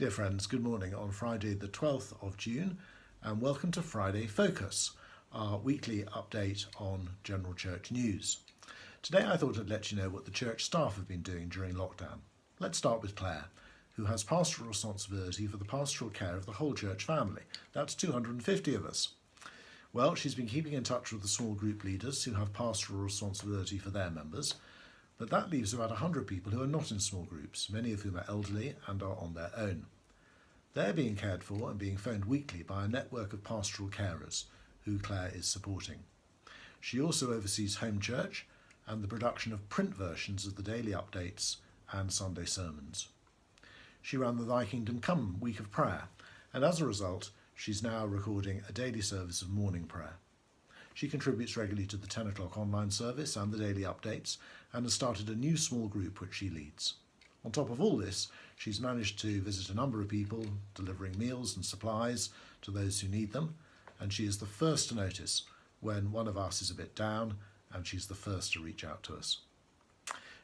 Dear friends, good morning on Friday the 12th of June and welcome to Friday Focus, our weekly update on general church news. Today I thought I'd let you know what the church staff have been doing during lockdown. Let's start with Claire, who has pastoral responsibility for the pastoral care of the whole church family. That's 250 of us. Well, she's been keeping in touch with the small group leaders who have pastoral responsibility for their members, but that leaves about 100 people who are not in small groups, many of whom are elderly and are on their own. They're being cared for and being phoned weekly by a network of pastoral carers who Claire is supporting. She also oversees home church and the production of print versions of the daily updates and Sunday sermons. She ran the Thy Kingdom Come week of prayer, and as a result, she's now recording a daily service of morning prayer. She contributes regularly to the 10 o'clock online service and the daily updates, and has started a new small group which she leads. On top of all this, she's managed to visit a number of people, delivering meals and supplies to those who need them, and she is the first to notice when one of us is a bit down, and she's the first to reach out to us.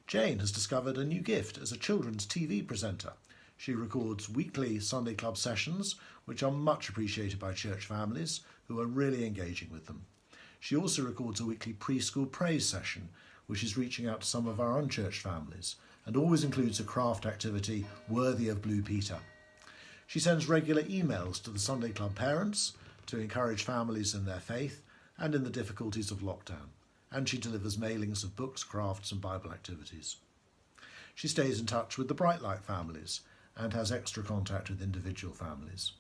Jane has discovered a new gift as a children's TV presenter. She records weekly Sunday Club sessions, which are much appreciated by church families who are really engaging with them. She also records a weekly preschool praise session, which is reaching out to some of our unchurched families, and always includes a craft activity worthy of Blue Peter. She sends regular emails to the Sunday Club parents to encourage families in their faith and in the difficulties of lockdown, and she delivers mailings of books, crafts and Bible activities. She stays in touch with the Bright Light families and has extra contact with individual families.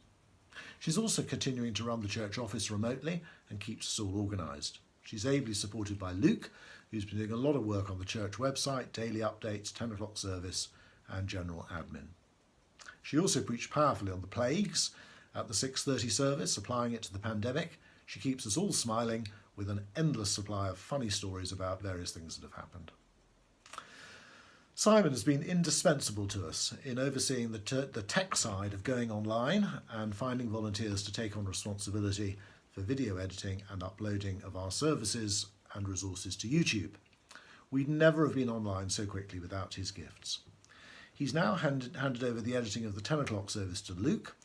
She's also continuing to run the church office remotely and keeps us all organised. She's ably supported by Luke, who's been doing a lot of work on the church website, daily updates, 10 o'clock service and general admin. She also preached powerfully on the plagues at the 6:30 service, applying it to the pandemic. She keeps us all smiling with an endless supply of funny stories about various things that have happened. Simon has been indispensable to us in overseeing the tech side of going online and finding volunteers to take on responsibility for video editing and uploading of our services and resources to YouTube. We'd never have been online so quickly without his gifts. He's now handed over the editing of the 10 o'clock service to Luke,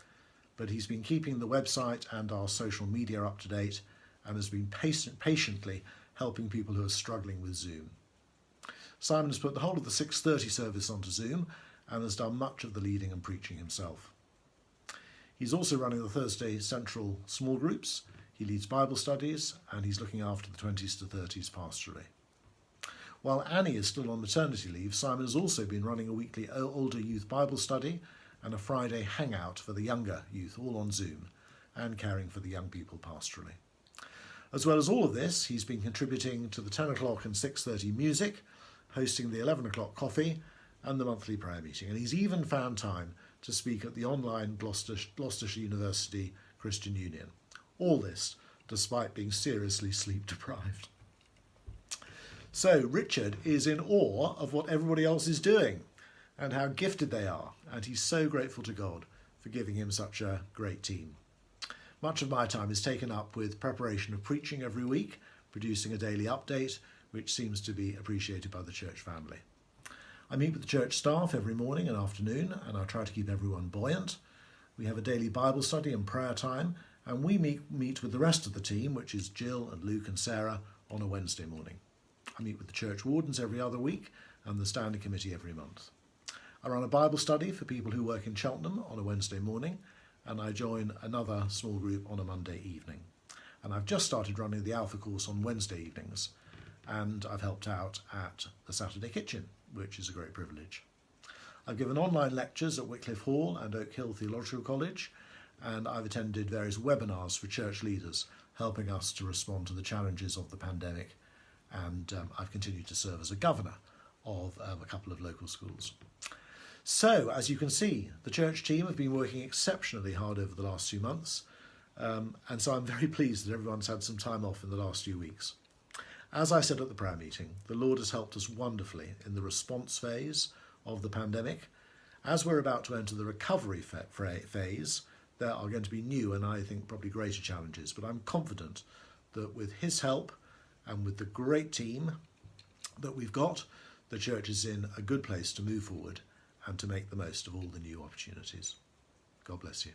but he's been keeping the website and our social media up to date and has been patiently helping people who are struggling with Zoom. Simon has put the whole of the 6:30 service onto Zoom and has done much of the leading and preaching himself. He's also running the Thursday Central small groups, he leads Bible studies, and he's looking after the 20s to 30s pastorally. While Annie is still on maternity leave, Simon has also been running a weekly older youth Bible study and a Friday hangout for the younger youth, all on Zoom, and caring for the young people pastorally. As well as all of this, he's been contributing to the 10 o'clock and 6:30 music, hosting the 11 o'clock coffee and the monthly prayer meeting. And he's even found time to speak at the online Gloucestershire University Christian Union. All this despite being seriously sleep deprived. So Richard is in awe of what everybody else is doing and how gifted they are. And he's so grateful to God for giving him such a great team. Much of my time is taken up with preparation of preaching every week, producing a daily update, which seems to be appreciated by the church family. I meet with the church staff every morning and afternoon, and I try to keep everyone buoyant. We have a daily Bible study and prayer time, and we meet with the rest of the team, which is Jill and Luke and Sarah, on a Wednesday morning. I meet with the church wardens every other week and the standing committee every month. I run a Bible study for people who work in Cheltenham on a Wednesday morning, and I join another small group on a Monday evening. And I've just started running the Alpha course on Wednesday evenings, and I've helped out at the Saturday Kitchen, which is a great privilege. I've given online lectures at Wycliffe Hall and Oak Hill Theological College, and I've attended various webinars for church leaders, helping us to respond to the challenges of the pandemic, and I've continued to serve as a governor of a couple of local schools. So, as you can see, the church team have been working exceptionally hard over the last few months, and so I'm very pleased that everyone's had some time off in the last few weeks. As I said at the prayer meeting, the Lord has helped us wonderfully in the response phase of the pandemic. As we're about to enter the recovery phase, there are going to be new and I think probably greater challenges, but I'm confident that with his help and with the great team that we've got, the church is in a good place to move forward and to make the most of all the new opportunities. God bless you.